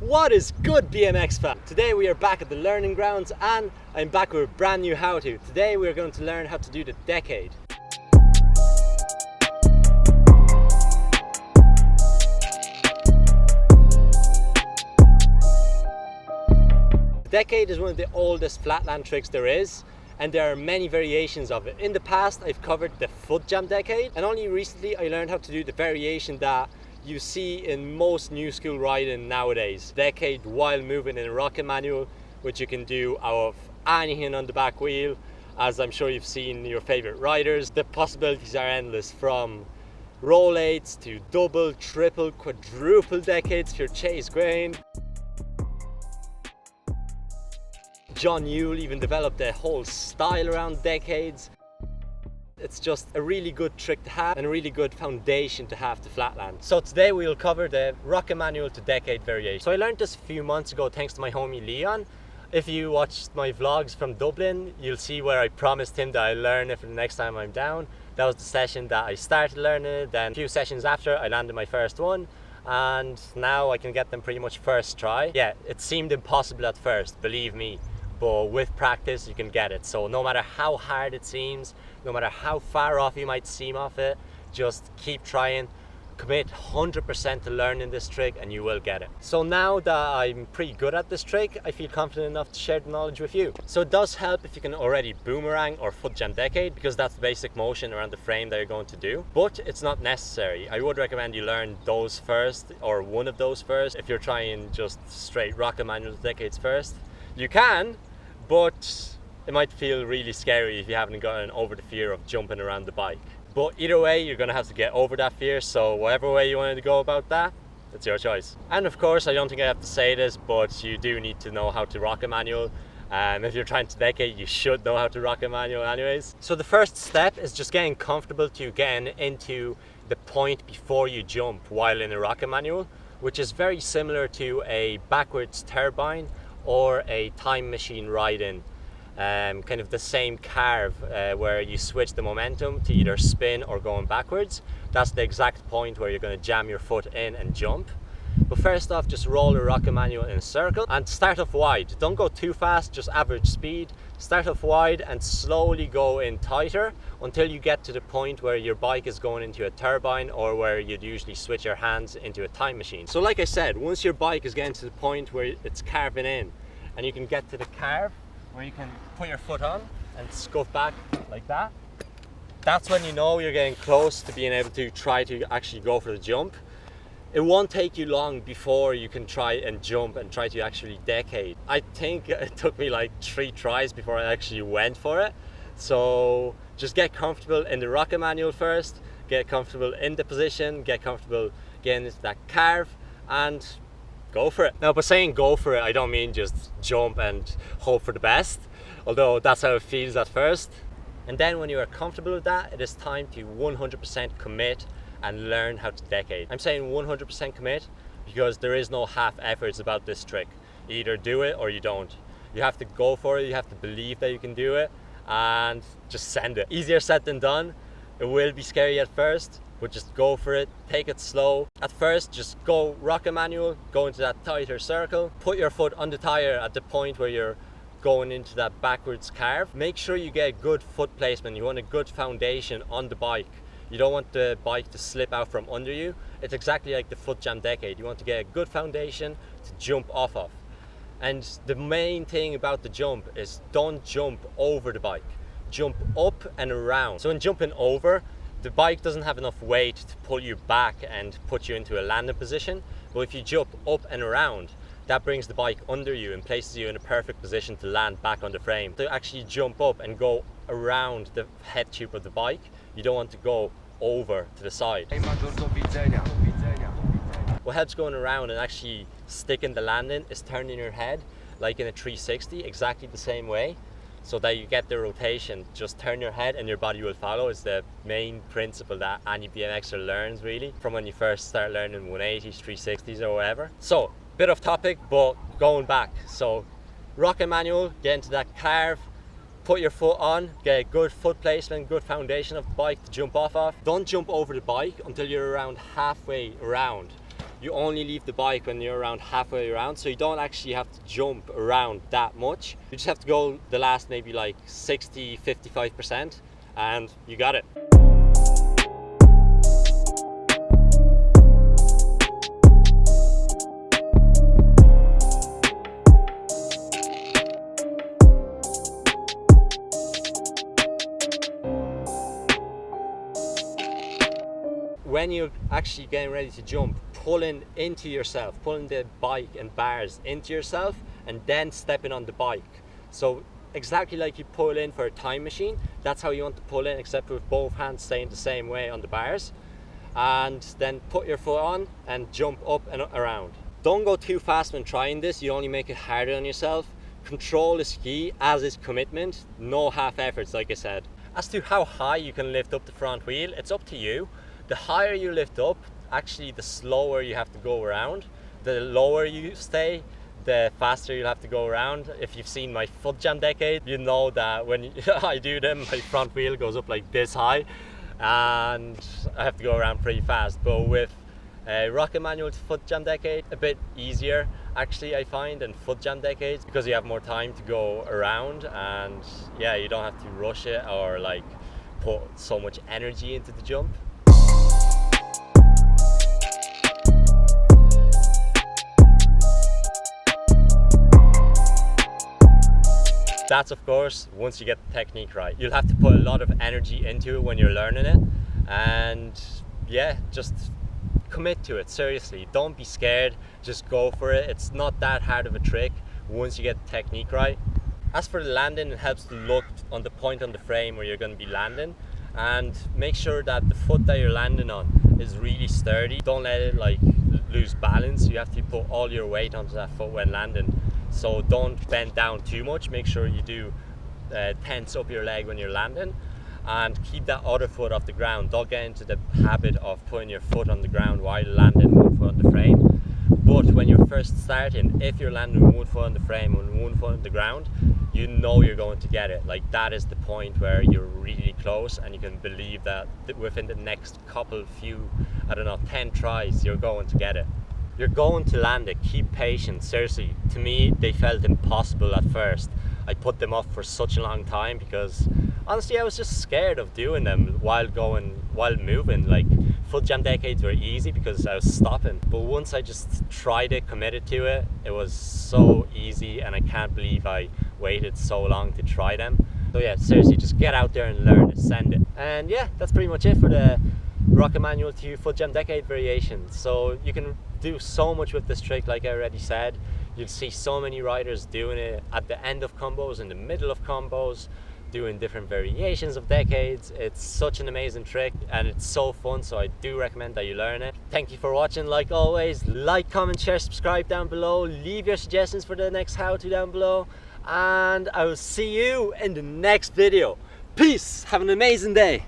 What is good, BMX fan? Today we are back at the learning grounds and I'm back with a brand new how-to. Today we are going to learn how to do the decade. The decade is one of the oldest flatland tricks there is, and there are many variations of it. In the past I've covered the Footjam decade, and only recently I learned how to do the variation that you see in most new school riding nowadays. Decade while moving in a rocket manual, which you can do out of anything on the back wheel, as I'm sure you've seen your favorite riders. The possibilities are endless, from roll 8s to double, triple, quadruple decades if you're Chase Grain. John Yule even developed a whole style around decades. It's just a really good trick to have and a really good foundation to have to flatland. So today we'll cover the rocket manual to decade variation. So I learned this a few months ago thanks to my homie Leon. If you watched my vlogs from Dublin, you'll see where I promised him that I'll learn it for the next time I'm down. That was the session that I started learning it. Then a few sessions after, I landed my first one, and now I can get them pretty much first try. Yeah, it seemed impossible at first, believe me. But with practice you can get it. So no matter how hard it seems, no matter how far off you might seem off it, just keep trying, commit 100% to learning this trick and you will get it. So now that I'm pretty good at this trick, I feel confident enough to share the knowledge with you. So it does help if you can already boomerang or Footjam decade, because that's the basic motion around the frame that you're going to do. But it's not necessary. I would recommend you learn those first, or one of those first. If you're trying just straight rocket manual decades first, you can, but it might feel really scary if you haven't gotten over the fear of jumping around the bike. But either way, you're going to have to get over that fear, so whatever way you wanted to go about that, it's your choice. And of course, I don't think I have to say this, but you do need to know how to rocket manual. If you're trying to decade, you should know how to rocket manual anyways. So the first step is just getting comfortable to getting into the point before you jump while in a rocket manual, which is very similar to a backwards turbine or a time machine riding. Kind of the same carve where you switch the momentum to either spin or going backwards. That's the exact point where you're going to jam your foot in and jump. But first off, just roll a rocket manual in a circle and start off wide. Don't go too fast, just average speed. Start off wide and slowly go in tighter until you get to the point where your bike is going into a turbine, or where you'd usually switch your hands into a time machine. So like I said, once your bike is getting to the point where it's carving in and you can get to the carve where you can put your foot on and scuff back like that, that's when you know you're getting close to being able to try to actually go for the jump. It won't take you long before you can try and jump and try to actually decade. I think it took me like 3 tries before I actually went for it. So just get comfortable in the rocket manual first, get comfortable in the position, get comfortable getting into that carve, and go for it. Now, by saying go for it, I don't mean just jump and hope for the best, although that's how it feels at first. And then when you are comfortable with that, it is time to 100% commit and learn how to decade. I'm saying 100% commit because there is no half efforts about this trick. You either do it or you don't. You have to go for it, you have to believe that you can do it, and just send it. Easier said than done. It will be scary at first, but just go for it, take it slow. At first, just go rocket manual, go into that tighter circle, put your foot on the tire at the point where you're going into that backwards carve. Make sure you get a good foot placement. You want a good foundation on the bike. You don't want the bike to slip out from under you. It's exactly like the Footjam decade. You want to get a good foundation to jump off of. And the main thing about the jump is don't jump over the bike. Jump up and around. So in jumping over, the bike doesn't have enough weight to pull you back and put you into a landing position. But if you jump up and around, that brings the bike under you and places you in a perfect position to land back on the frame. To actually jump up and go around the head tube of the bike, you don't want to go over to the side. What helps going around and actually sticking the landing is turning your head like in a 360, exactly the same way, so that you get the rotation. Just turn your head and your body will follow. It's the main principle that any BMXer learns really from when you first start learning 180s, 360s or whatever. So, bit off topic, but going back. So, rocket manual, get into that carve, put your foot on, get a good foot placement, good foundation of the bike to jump off of. Don't jump over the bike until you're around halfway around. you only leave the bike when you're around halfway around, so you don't actually have to jump around that much. You just have to go the last maybe like 60-55% and you got it. When you're actually getting ready to jump, pulling into yourself, pulling the bike and bars into yourself, and then stepping on the bike. So exactly like you pull in for a time machine, that's how you want to pull in, except with both hands staying the same way on the bars. And then put your foot on and jump up and around. Don't go too fast when trying this, you only make it harder on yourself. Control is key, as is commitment, no half efforts like I said. As to how high you can lift up the front wheel, it's up to you. The higher you lift up, actually the slower you have to go around. The lower you stay, the faster you'll have to go around. If you've seen my Footjam decade, you know that when I do them, my front wheel goes up like this high and I have to go around pretty fast. But with rocket manual Footjam decade, a bit easier actually I find than Footjam decades, because you have more time to go around and yeah, you don't have to rush it or like put so much energy into the jump. That's of course once you get the technique right. You'll have to put a lot of energy into it when you're learning it, and yeah, just commit to it, seriously. Don't be scared, just go for it. It's not that hard of a trick once you get the technique right. As for the landing, it helps to look on the point on the frame where you're going to be landing, and make sure that the foot that you're landing on is really sturdy. Don't let it like lose balance. You have to put all your weight onto that foot when landing. So don't bend down too much. Make sure you do tense up your leg when you're landing, and keep that other foot off the ground. Don't get into the habit of putting your foot on the ground while landing, one foot on the frame. But when you're first starting, if you're landing with one foot on the frame and one foot on the ground, you know you're going to get it. Like, that is the point where you're really close, and you can believe that within the next few, I don't know, 10 tries, you're going to get it. You're going to land it. Keep patient. Seriously, to me they felt impossible at first. I put them off for such a long time because honestly I was just scared of doing them while moving. Like, Footjam decades were easy because I was stopping, but once I just tried it, committed to it, it was so easy, and I can't believe I waited so long to try them. So yeah, seriously, just get out there and learn it, send it. And yeah, that's pretty much it for the rocket manual to Footjam decade variation. So you can do so much with this trick, like I already said. You'll see so many riders doing it at the end of combos, in the middle of combos, doing different variations of decades. It's such an amazing trick and it's so fun, so I do recommend that you learn it. Thank you for watching. Like always, like, comment, share, subscribe down below. Leave your suggestions for the next how-to down below, and I will see you in the next video. Peace. Have an amazing day.